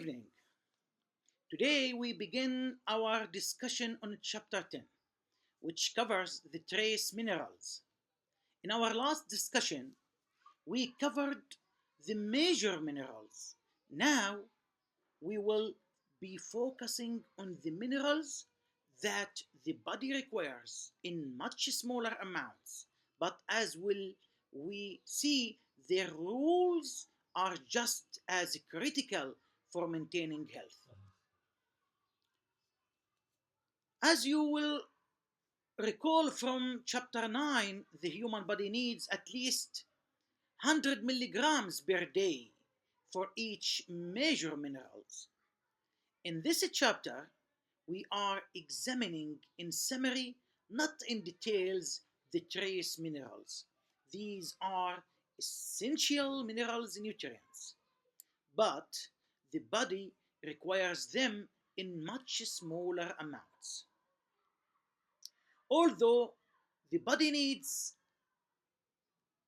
evening. Today we begin our discussion on chapter 10, which covers the trace minerals. In our last discussion, we covered the major minerals. Now we will be focusing on the minerals that the body requires in much smaller amounts, but as will we see, their rules are just as critical for maintaining health. As you will recall from chapter 9, the human body needs at least 100 milligrams per day for each major minerals. In this chapter, we are examining in summary, not in details, the trace minerals. These are essential minerals nutrients, but the body requires them in much smaller amounts. Although the body needs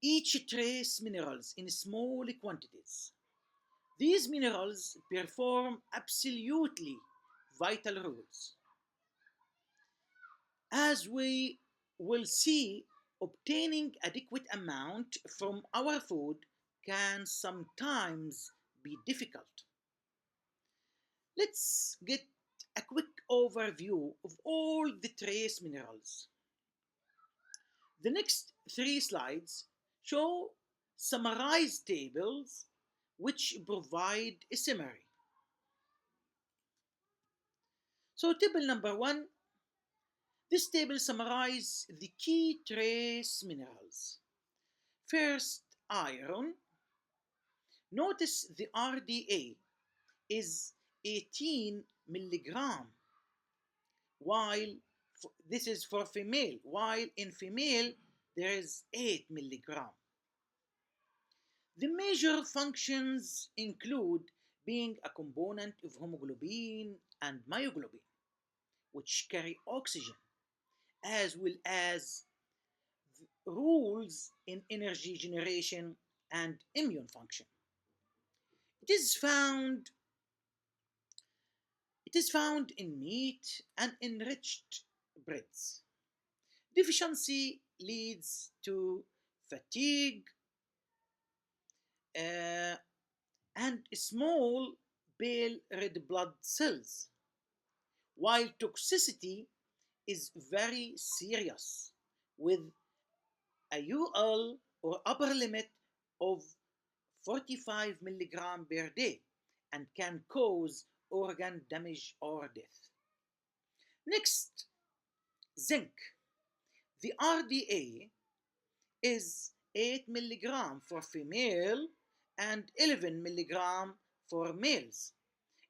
each trace minerals in small quantities, these minerals perform absolutely vital roles. As we will see, obtaining adequate amount from our food can sometimes be difficult. Let's get a quick overview of all the trace minerals. The next three slides show summarized tables which provide a summary. So table number one, this table summarizes the key trace minerals. First, iron. Notice the RDA is 18 milligram, while this is for female, while in female there is 8 milligram. The major functions include being a component of hemoglobin and myoglobin, which carry oxygen, as well as rules in energy generation and immune function. It is found it is found in meat and enriched breads. Deficiency leads to fatigue uh, and small pale red blood cells, while toxicity is very serious with a UL or upper limit of 45 milligram per day and can cause organ damage or death. Next, zinc. The RDA is 8 milligram for female and 11 milligram for males.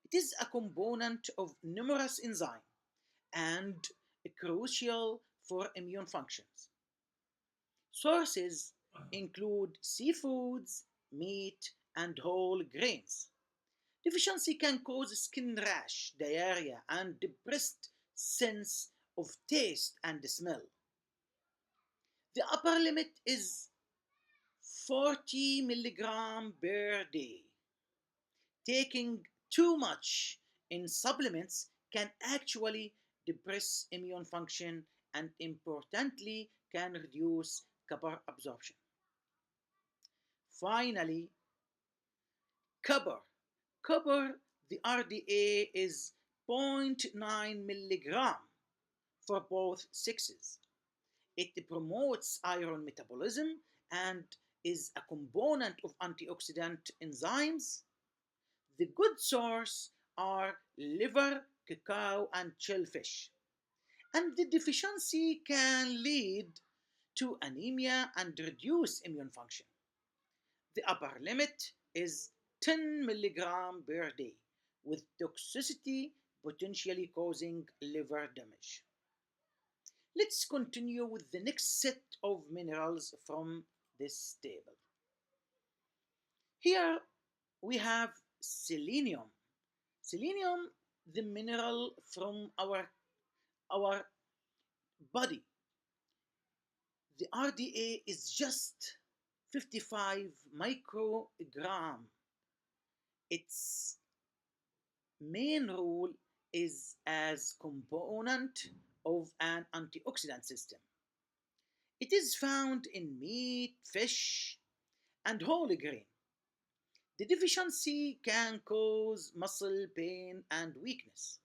It is a component of numerous enzymes and crucial for immune functions. Sources include seafoods, meat, and whole grains. Deficiency can cause skin rash, diarrhea, and depressed sense of taste and smell. The upper limit is 40 milligram per day. Taking too much in supplements can actually depress immune function and importantly can reduce copper absorption. Finally, copper. Copper, the RDA is zero point 0.9 milligram for both sexes. It promotes iron metabolism and is a component of antioxidant enzymes. The good source are liver, cacao, and shellfish. And the deficiency can lead to anemia and reduce immune function. The upper limit is 10 milligram per day, with toxicity potentially causing liver damage. Let's continue with the next set of minerals from this table. Here we have selenium. Selenium, the mineral from our body. The RDA is just 55 microgram. It's main role is as component of an antioxidant system. It is found in meat, fish, and whole grain. The deficiency can cause muscle pain and weakness.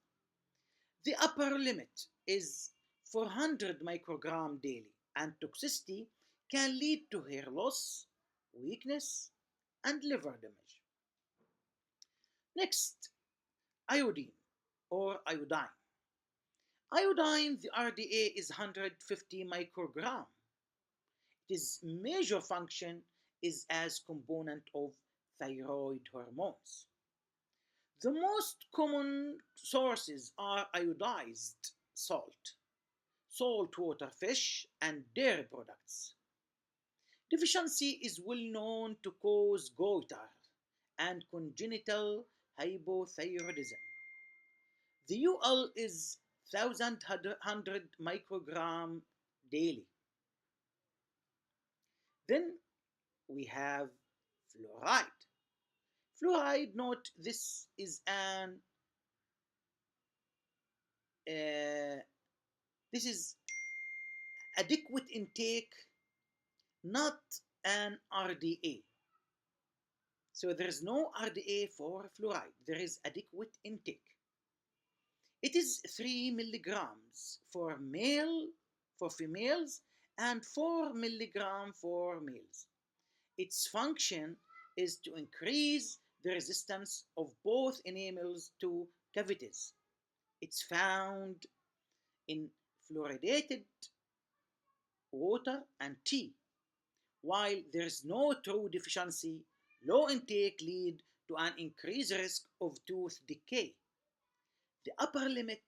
The upper limit is 400 microgram daily, and toxicity can lead to hair loss, weakness, and liver damage. Next, iodine or iodine. Iodine, the RDA is 150 microgram. Its major function is as component of thyroid hormones. The most common sources are iodized salt, saltwater fish, and dairy products. Deficiency is well known to cause goiter and congenital hypothyroidism. The UL is 1100 microgram daily. Then we have fluoride. Fluoride, note this is an uh, this is adequate intake, not an RDA. So there is no RDA for fluoride. There is adequate intake. It is 3 milligrams for females and 4 milligram for males. Its function is to increase the resistance of both enamels to cavities. It's found in fluoridated water and tea. While there is no true deficiency, low intake lead to an increased risk of tooth decay. The upper limit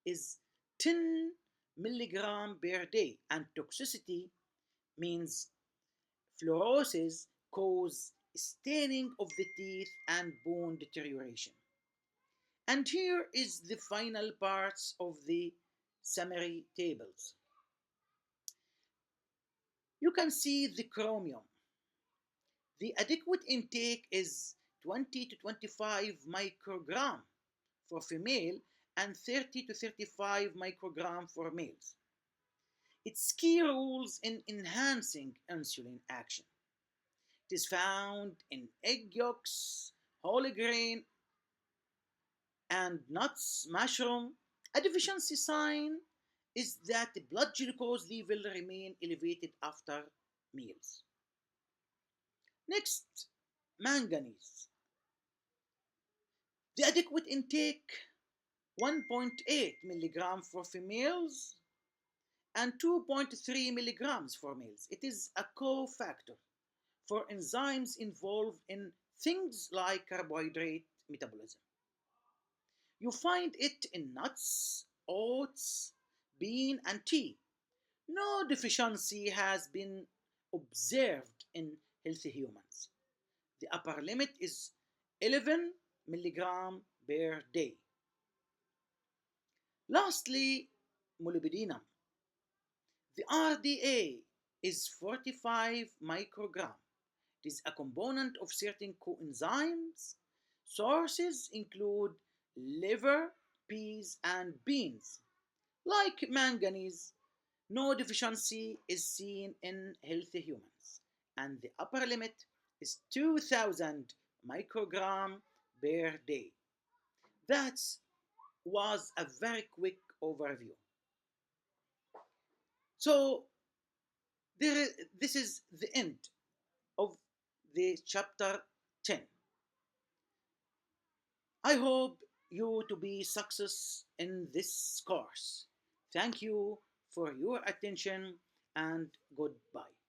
is 10 milligram per day, and toxicity means fluorosis cause staining of the teeth and bone deterioration. And here is the final parts of the summary tables. You can see the chromium. The adequate intake is 20 to 25 microgram for female and 30 to 35 microgram for males. Its key roles in enhancing insulin action. It is found in egg yolks, whole grain, and nuts, mushroom. A deficiency sign is that the blood glucose level remain elevated after meals. Next, manganese. The adequate intake 1.8 milligram for females and 2.3 milligrams for males. It is a cofactor for enzymes involved in things like carbohydrate metabolism. You find it in nuts, oats, bean, and tea. No deficiency has been observed in healthy humans. The upper limit is 11 milligram per day. Lastly, molybdenum. The RDA is 45 microgram. It is a component of certain coenzymes. Sources include liver, peas, and beans. Like manganese, no deficiency is seen in healthy humans, and the upper limit is 2000 microgram per day. That was a very quick overview. So this is the end of the chapter 10. I hope you to be success in this course. Thank you for your attention and goodbye.